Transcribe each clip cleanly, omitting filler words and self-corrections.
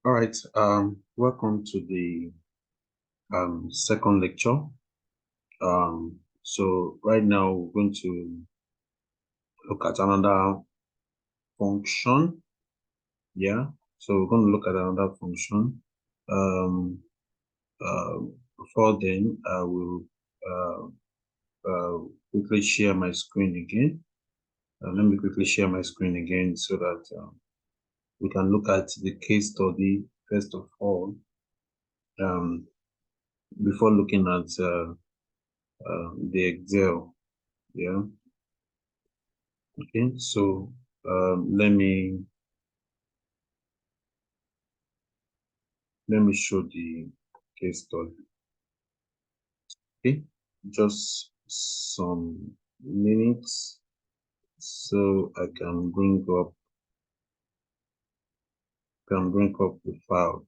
All right, welcome to the second lecture. So right now we're going to look at another function. Yeah, so we're going to look at another function. Um, Before then, I will uh, quickly share my screen again. Let me quickly share my screen again so that we can look at the case study first of all, um, before looking at the Excel. Yeah. Okay. So let me show the case study. Okay. Just some minutes so I can bring up the file.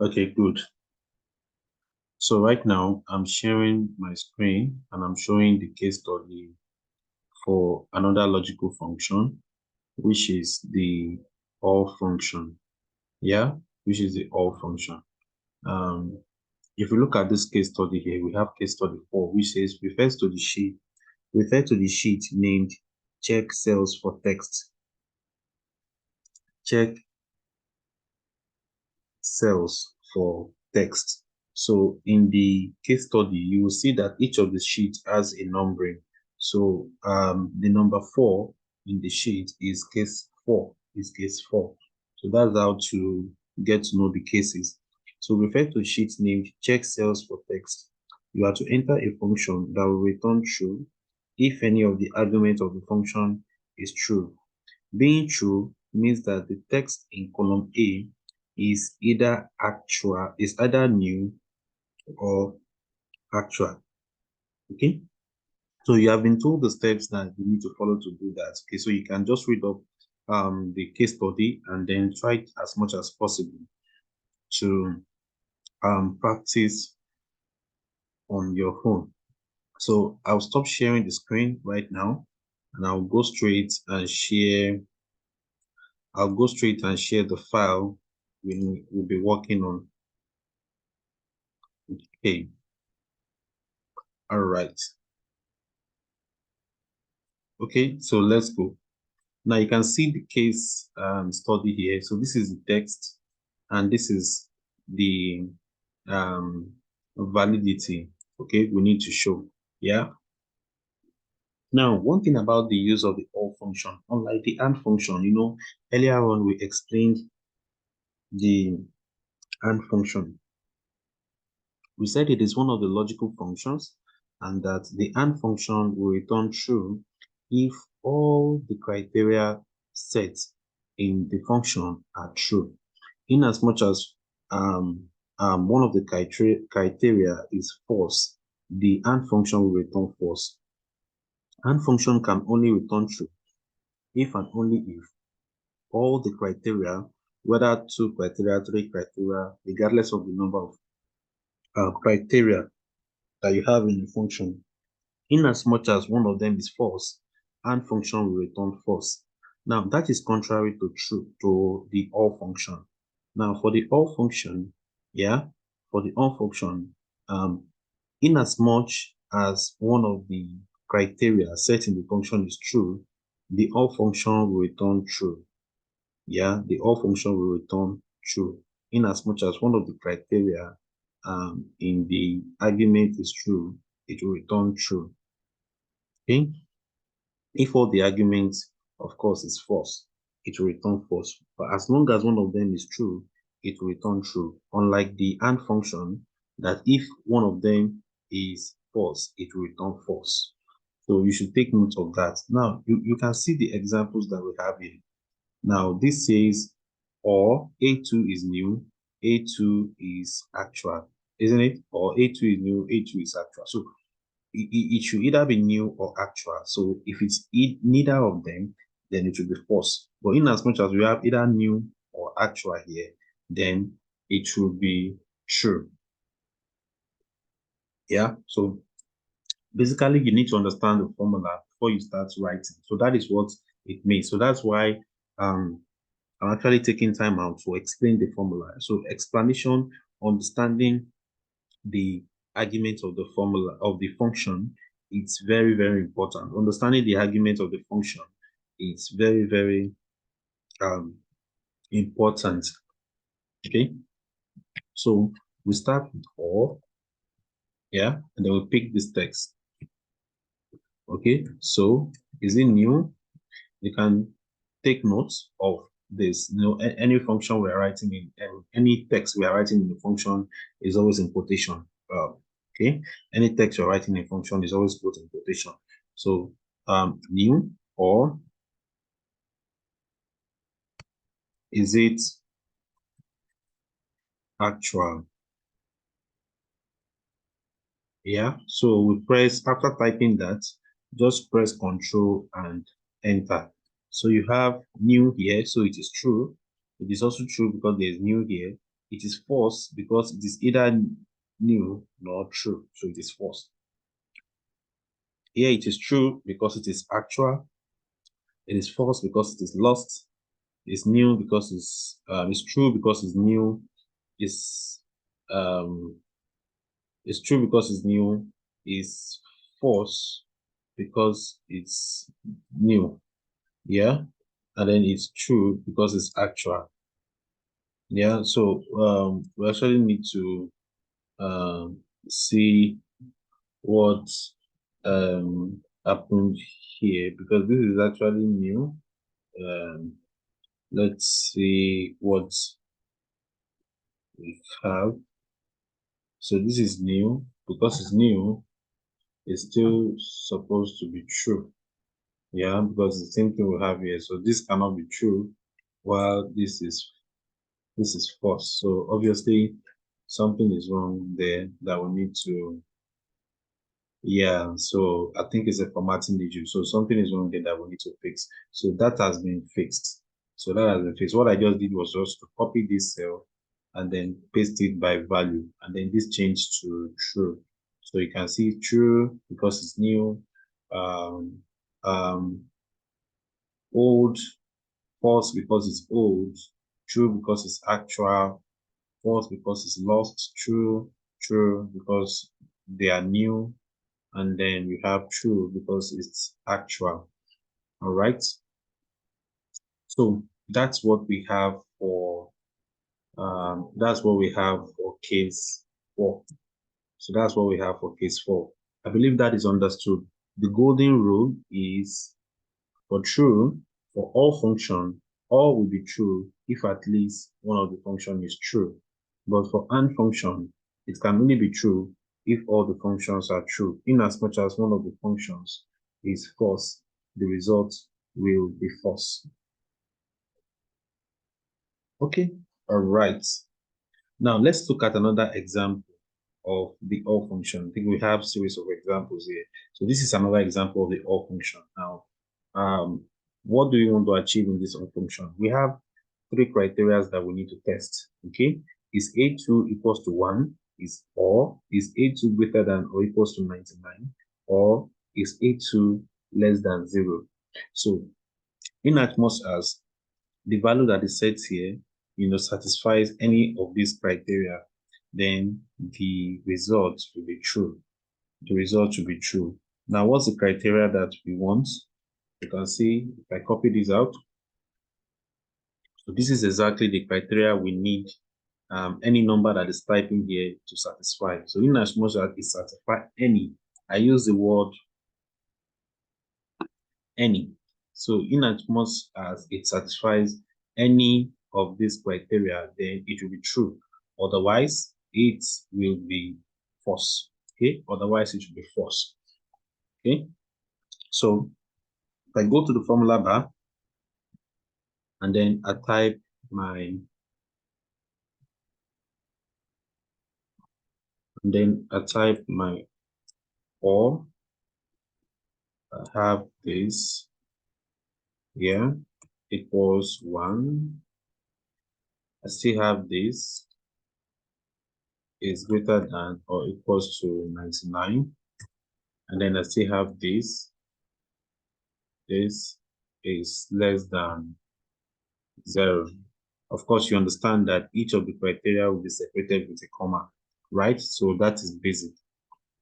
Okay, good. So right now I'm sharing my screen and I'm showing the case study for another logical function, which is the OR function. Yeah, which is the OR function. Um, if you look at this case study here, we have case study 4, which says refer to the sheet named check cells for text. Check cells for text. So in the case study, you will see that each of the sheets has a numbering. So the number 4 in the sheet is case 4, So that's how to get to know the cases. So refer to sheet named check cells for text. You are to enter a function that will return true if any of the arguments of the function is true. Being true means that the text in column A is either new or actual. Okay. So you have been told the steps that you need to follow to do that. Okay. So you can just read up the case study and then try as much as possible to practice on your phone. So I'll stop sharing the screen right now and I'll go straight and share the file we'll be working on. Okay. All right. Okay, so let's go. Now you can see the case study here. So this is the text and this is the validity. Okay, we need to show. Yeah. Now, one thing about the use of the OR function, unlike the AND function, earlier on we explained the AND function. We said it is one of the logical functions and that the AND function will return true if all the criteria set in the function are true. In as much as one of the criteria is false, the AND function will return false. AND function can only return true if and only if all the criteria, whether 2 criteria, 3 criteria, regardless of the number of criteria that you have in the function, in as much as one of them is false, AND function will return false. Now, that is contrary to the OR function. Now, for the OR function, in as much as one of the criteria set in the function is true, the OR function will return true. Yeah, the OR function will return true. In as much as one of the criteria in the argument is true, it will return true. Okay. If all the arguments, of course, is false, it will return false. But as long as one of them is true, it will return true. Unlike the AND function, that if one of them is false, it will return false. So you should take note of that. Now, you can see the examples that we have here. Now, this says, or A2 is new, A2 is actual, isn't it? Or A2 is new, A2 is actual. So it should either be new or actual. So if it's neither of them, then it should be false. But in as much as we have either new or actual here, then it should be true. Yeah. So basically, you need to understand the formula before you start writing. So that is what it means. So that's why I'm actually taking time out to explain the formula. So explanation, understanding the argument of the formula of the function, it's very, very important. Understanding the argument of the function, it's very, very important. Okay, so we start with or, yeah, and then we pick this text. Okay, so is it new? You can take notes of this. You know, any function we are writing in, any text we are writing in the function is always in quotation. Okay, any text you're writing in function is always put in quotation. So new, or is it actual? Yeah, so we press, after typing that, just press Control and enter. So you have new here, so it is true. It is also true because there is new here. It is false because it is either new nor true, so it is false. Here it is true because it is actual. It is false because it is lost. It's new because it's true because it's new. It's um it's true because it's new. It's false because it's new. Yeah. And then it's true because it's actual. Yeah. So we actually need to see what happened here, because this is actually new. Let's see what we have. So this is new. Because it's new, it's still supposed to be true. Yeah, because the same thing we have here. So this cannot be true while this is false. So obviously something is wrong there that we need to, yeah, so I think it's a formatting issue. So something is wrong there that we need to fix. So that has been fixed. So that has been fixed. What I just did was just to copy this cell and then paste it by value. And then this changed to true. So you can see true because it's new. Um, um, Old, false because it's old, true because it's actual, false because it's lost, true because they are new, and then we have true because it's actual. All right. So that's what we have for case 4. So that's what we have for case 4. I believe that is understood. The golden rule is, for true, for all function, all will be true if at least one of the function is true. But for AND function, it can only be true if all the functions are true. In as much as one of the functions is false, the result will be false. Okay, all right. Now let's look at another example of the OR function. I think we have a series of examples here. So this is another example of the OR function. Now, what do we want to achieve in this OR function? We have 3 criteria that we need to test. Okay, is A2 equals to 1? Is A2 greater than or equals to 99? Or is A2 less than 0? So, in as much as the value that is set here, satisfies any of these criteria, then the result will be true. The result will be true. Now, what's the criteria that we want? You can see if I copy this out. So this is exactly the criteria we need any number that is typing here to satisfy. So in as much as it satisfies any, I use the word any. So in as much as it satisfies any of these criteria, then it will be true. Otherwise, it will be false. Okay, otherwise it should be false. Okay, so if I go to the formula bar and then I type my, or, I have this here equals 1. I still have this is greater than or equals to 99. And then I still have this, is less than 0. Of course, you understand that each of the criteria will be separated with a comma, right? So that is basic.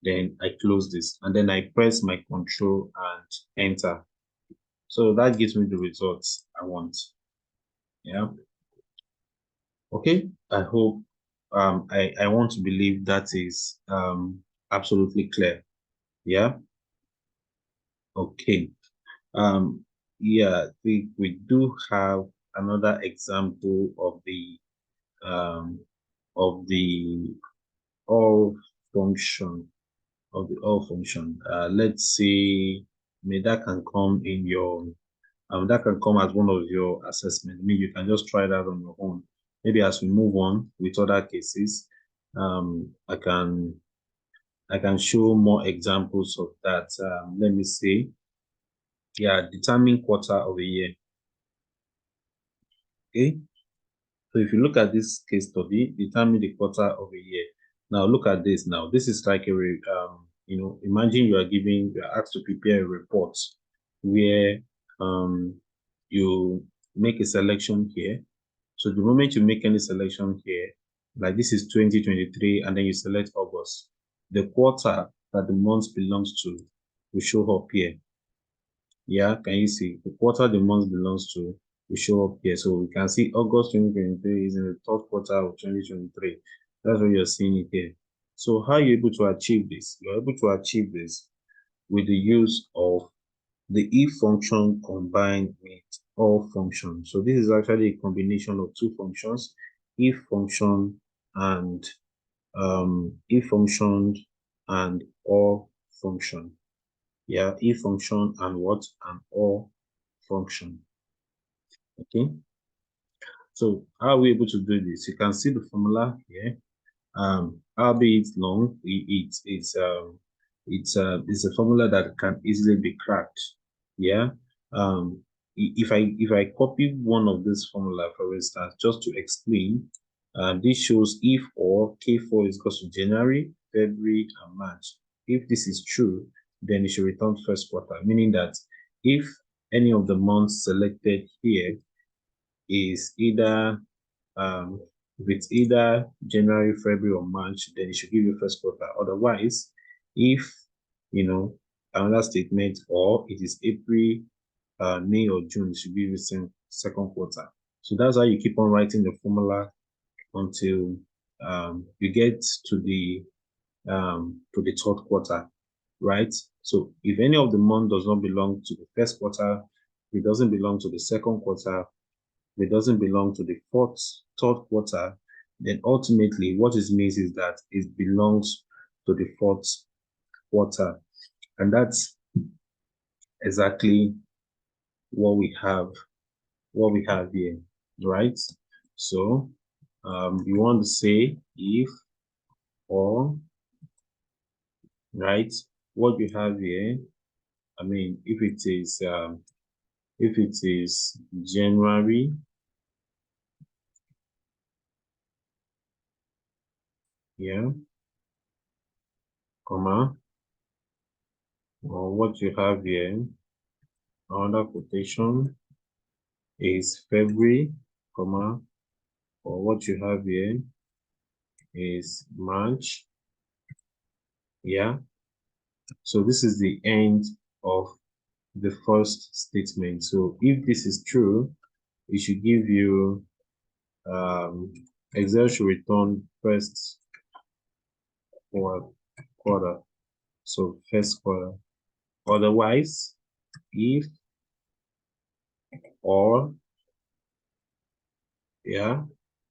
Then I close this and then I press my control and enter. So that gives me the results I want. Yeah. Okay. I hope I want to believe that is absolutely clear. Yeah. Okay. Um yeah, we do have another example um of the all function let's say, may that can come in your that can come as one of your assessment. I mean, you can just try that on your own. Maybe as we move on with other cases, I can show more examples of that. Let me see. Yeah, determine quarter of a year. Okay. So if you look at this case study, determine the quarter of a year. Now look at this. Now this is like imagine you are asked to prepare a report where you make a selection here. So the moment you make any selection here, like this is 2023, and then you select August, the quarter that the month belongs to will show up here. Yeah, can you see the quarter the month belongs to will show up here? So we can see August 2023 is in the third quarter of 2023. That's what you're seeing it here. So how are you able to achieve this? You're able to achieve this with the use of the if function combined with all functions. So this is actually a combination of two functions, if function and if function and all function. Yeah, if function and what? And all function. Okay. So how are we able to do this? You can see the formula here. Albeit long, it's a formula that can easily be cracked. Yeah. If I copy one of this formula, for instance, just to explain, this shows if or K4 is equal to January, February, and March. If this is true, then it should return first quarter, meaning that if any of the months selected here is either if it's either January, February, or March, then it should give you first quarter. Otherwise, if another statement, or it is April, May, or June, it should give you second quarter. So that's how you keep on writing the formula until you get to the third quarter, right? So if any of the month does not belong to the first quarter, it doesn't belong to the second quarter, it doesn't belong to the third quarter, then ultimately what it means is that it belongs to the fourth quarter. And that's exactly what we have here, right? So you want to say if or, right? What you have here, I mean, if it is January, yeah, comma, or what you have here, another quotation is February, comma, or what you have here is March. Yeah. So this is the end of the first statement. So if this is true, it should give you Excel should return first quarter. So first quarter. Otherwise, if or, yeah.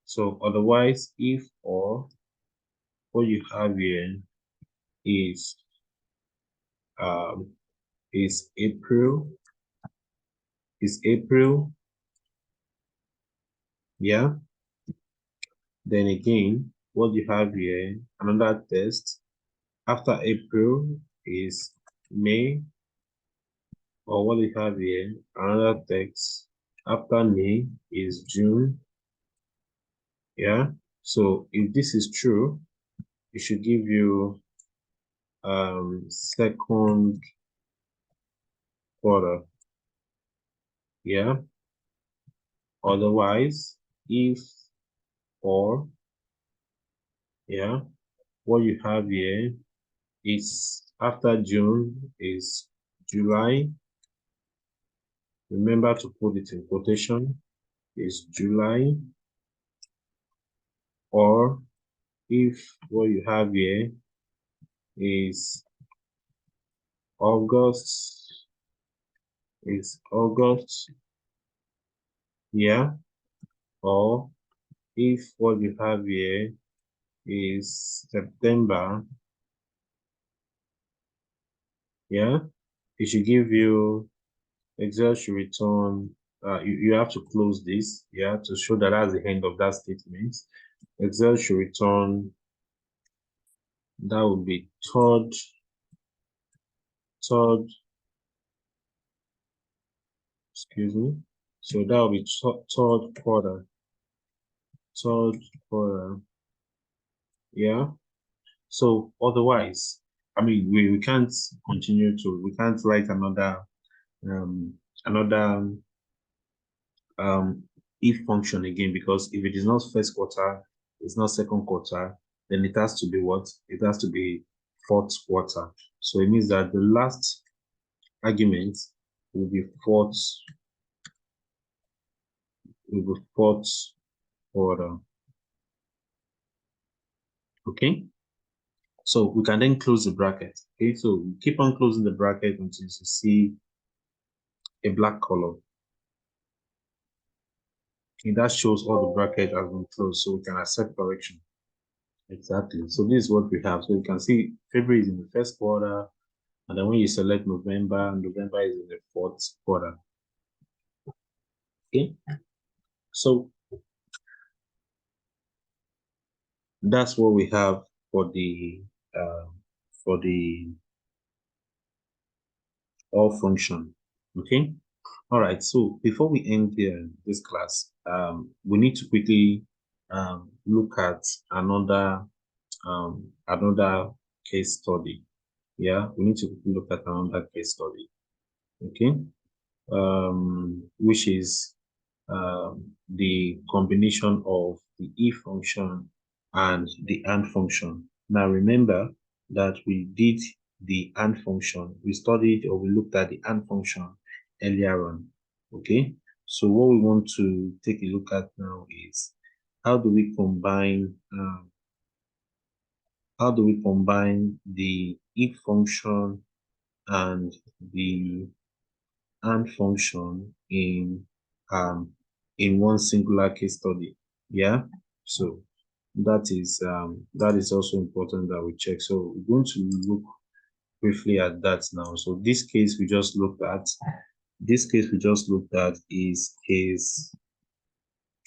So otherwise, if or, what you have here is um is April, yeah. Then again, what you have here, another test after April is May, or what you have here, another text after May is June, yeah. So if this is true, it should give you second quarter. Yeah. Otherwise, if, or, yeah, what you have here is after June is July. Remember to put it in quotation, is July. Or if what you have here is August, yeah. Or if what you have here is September, yeah, it should give you, Excel should return, you have to close this, yeah, to show that that's the end of that statement. Excel should return, that would be third, excuse me. So that will be third quarter, yeah. So otherwise, I mean, we can't continue to, we can't write um, another if function again, because if it is not first quarter, it's not second quarter, then it has to be what? It has to be fourth quarter. So it means that the last argument will be fourth quarter. Okay. So we can then close the bracket. Okay. So we keep on closing the bracket until you see a black color. Okay, that shows all the bracket has been closed, so we can accept correction. Exactly. So this is what we have. So you can see February is in the first quarter, and then when you select November, November is in the fourth quarter. Okay. So that's what we have for the uh, for the all function. Okay. All right. So before we end this class, we need to quickly look at another case study. Yeah, we need to quickly look at another case study. Okay. Which is the combination of the if function and the and function. Now remember that we did the and function. We studied or we looked at the and function earlier on. Okay. So what we want to take a look at now is how do we combine the if function and the and function in one singular case study. Yeah. So that is also important that we check. So we're going to look briefly at that now. So this case we just looked at, is case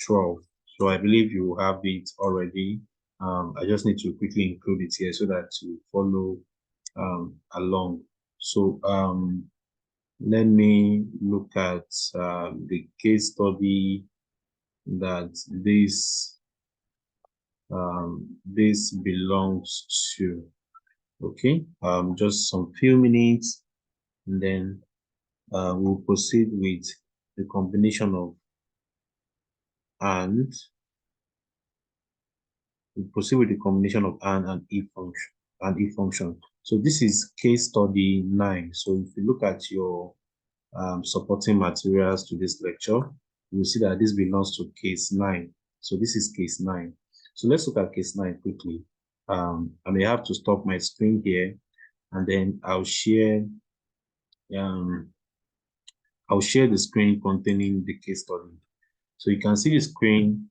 12. So I believe you have it already. I just need to quickly include it here so that you follow along. So let me look at the case study that this belongs to. Okay, just some few minutes, and then we'll proceed with the combination of and if function. So this is case study 9. So if you look at your supporting materials to this lecture, you'll see that this belongs to case 9. So this is case 9. So let's look at case 9 quickly. I may have to stop my screen here, and then I'll share the screen containing the case study. So you can see the screen,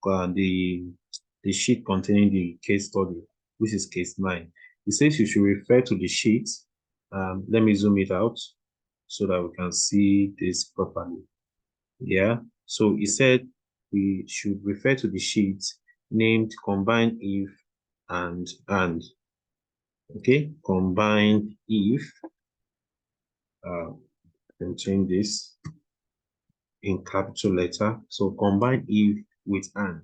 the sheet containing the case study, which is case 9. It says you should refer to the sheet. Let me zoom it out so that we can see this properly. Yeah. So he said we should refer to the sheet named combine if and. Okay. Combine if. Can change this in capital letter. So combine if with and.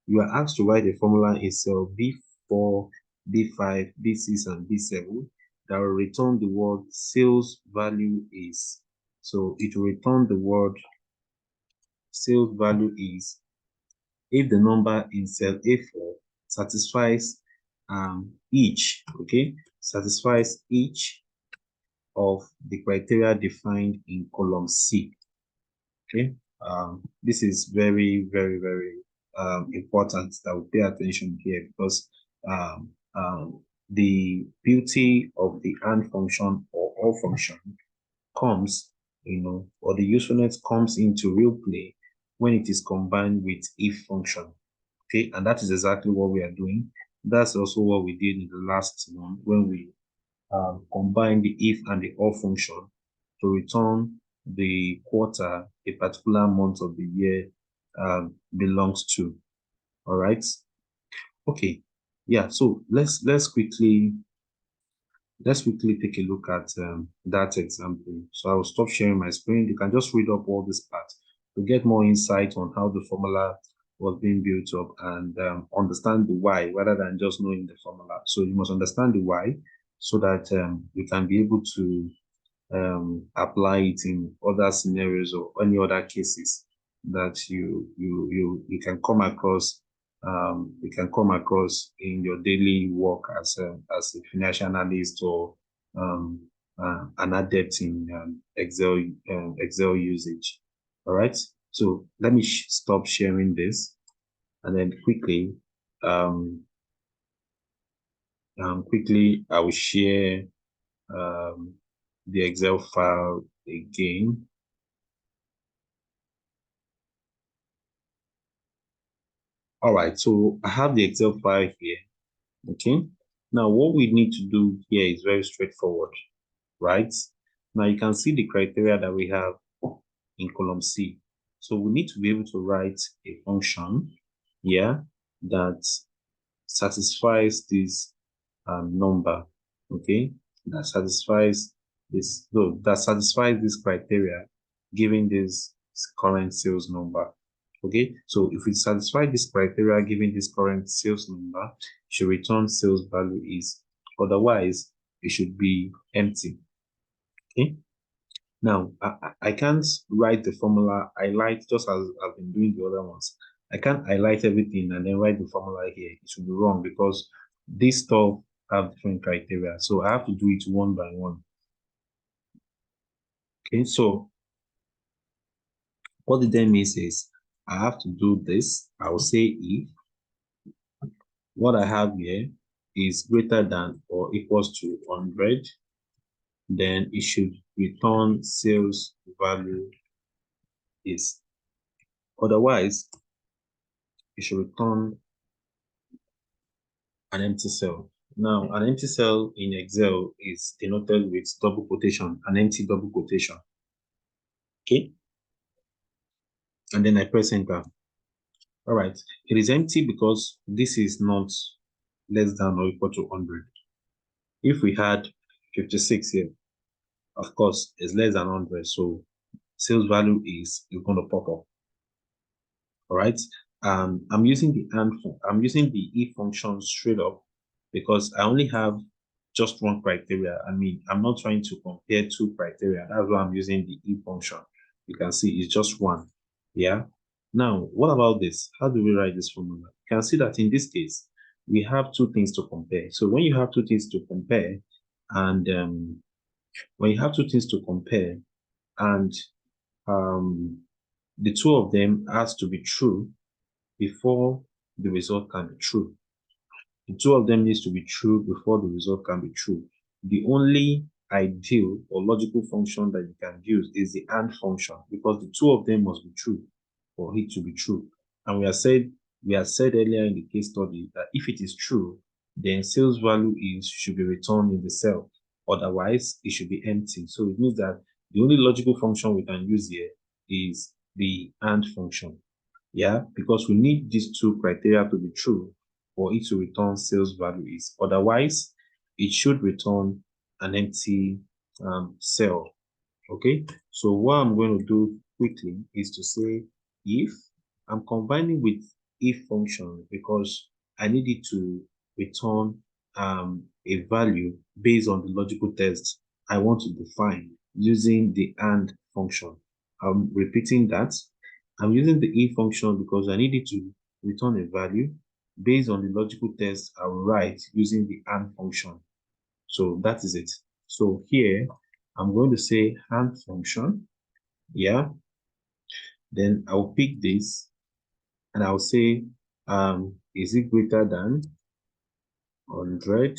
You are asked to write a formula in cell B4, B5, B6, and B7 that will return the word sales value is. So it will return the word sales value is if the number in cell A4 satisfies satisfies each of the criteria defined in column C. Okay, this is very, very, very important that we pay attention here, because the beauty of the AND function or OR function comes, or the usefulness comes into real play when it is combined with if function. Okay, and that is exactly what we are doing. That's also what we did in the last one when we combine the if and the or function to return the quarter a particular month of the year belongs to. All right. Okay. Yeah. So let's quickly take a look at that example. So I will stop sharing my screen. You can just read up all this part to get more insight on how the formula was being built up and understand the why rather than just knowing the formula. So you must understand the why so that you can be able to apply it in other scenarios or any other cases that you can come across in your daily work as a financial analyst or an adept in Excel usage. All right. So let me stop sharing this, and then quickly I will share the Excel file again. All right, so I have the Excel file here. Okay, now what we need to do here is very straightforward, right? Now you can see the criteria that we have in column C. So we need to be able to write a function here that satisfies this number, okay? That satisfies this criteria given this current sales number. Okay, so if we satisfy this criteria given this current sales number, it should return sales value is. Otherwise, it should be empty. Okay. Now, I can't write the formula, highlight just as I've been doing the other ones. I can't highlight everything and then write the formula here. It should be wrong because this stuff have different criteria. So I have to do it one by one. Okay, so what it then means is I have to do this. I will say if what I have here is greater than or equals to 100, then it should return sales value is. Otherwise, it should return an empty cell. Now, an empty cell in Excel is denoted with double quotation, an empty double quotation. Okay. And then I press enter. All right. It is empty because this is not less than or equal to 100. If we had 56 here, of course, it's less than 100. So sales value is going to pop up. All right. I'm using the if function straight up because I only have just one criteria. I mean, I'm not trying to compare two criteria. That's why I'm using the if function. You can see it's just one. Yeah. Now, what about this? How do we write this formula? You can see that in this case, we have two things to compare. So when you have two things to compare, and the two of them has to be true before the result can be true. The two of them needs to be true before the result can be true. The only ideal or logical function that you can use is the AND function because the two of them must be true for it to be true. And we have said earlier in the case study that if it is true, then sales value should be returned in the cell. Otherwise, it should be empty. So it means that the only logical function we can use here is the AND function. Yeah, because we need these two criteria to be true for it to return sales value is. Otherwise, it should return an empty cell. Okay, so what I'm going to do quickly is to say if I'm combining with if function because I need it to return a value based on the logical test I want to define using the AND function. I'm repeating that. I'm using the if function because I need it to return a value based on the logical test I will write using the AND function. So that is it. So here, I'm going to say AND function. Yeah. Then I'll pick this and I'll say, is it greater than 100?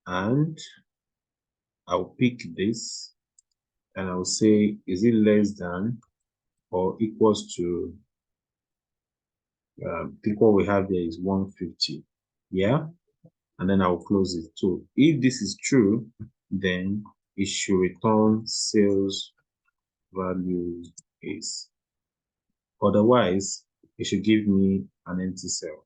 And I'll pick this and I'll say, is it less than or equals to, I think what we have there is 150. Yeah. And then I'll close it. So if this is true, then it should return sales value is. Otherwise, it should give me an empty cell.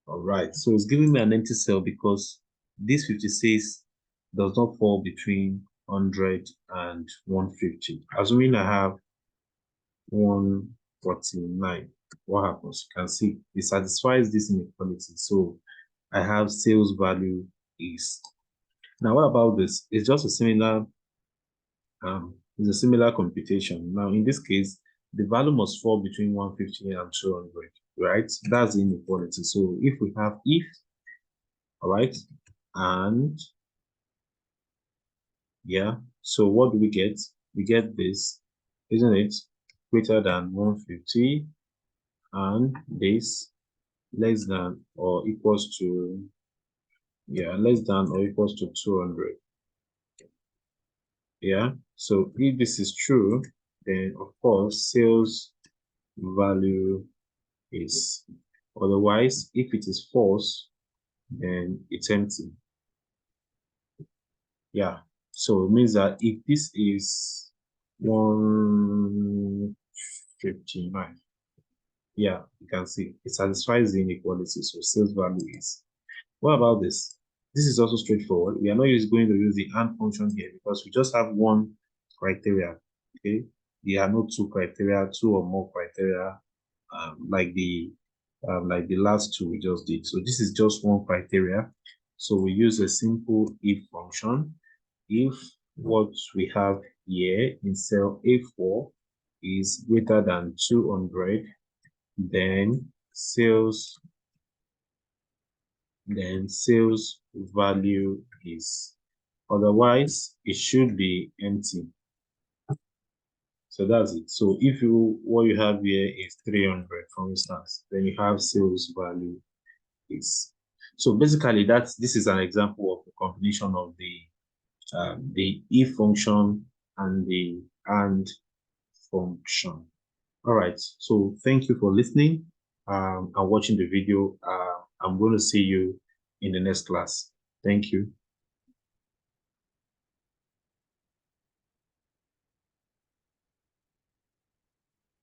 All right, so it's giving me an empty cell because this 56 does not fall between 100 and 150. Assuming I have 149, what happens? You can see it satisfies this inequality. So I have sales value is. Now, what about this? It's just a similar computation. Now, in this case, the value must fall between 150 and 200, right? That's the inequality. So if we have if, all right, and yeah, so what do we get? We get this, isn't it? Greater than 150 and this less than or equals to, yeah, less than or equals to 200. Yeah, so if this is true, then of course sales value is. Otherwise, if it is false, then it's empty. Yeah, so it means that if this is 159, yeah, you can see it satisfies the inequality, so sales value is. What about this? This is also straightforward. We are not just going to use the AND function here because we just have one criteria. Okay, there are no two criteria, two or more criteria, like the last two we just did. So this is just one criteria. So we use a simple if function. If what we have here in cell A4 is greater than 200, then sales value is. Otherwise, it should be empty. So that's it. So if what you have here is 300, for instance, then you have sales value is. So basically, this is an example of the combination of the if function and the AND function. All right. So thank you for listening and watching the video. I'm going to see you in the next class. Thank you.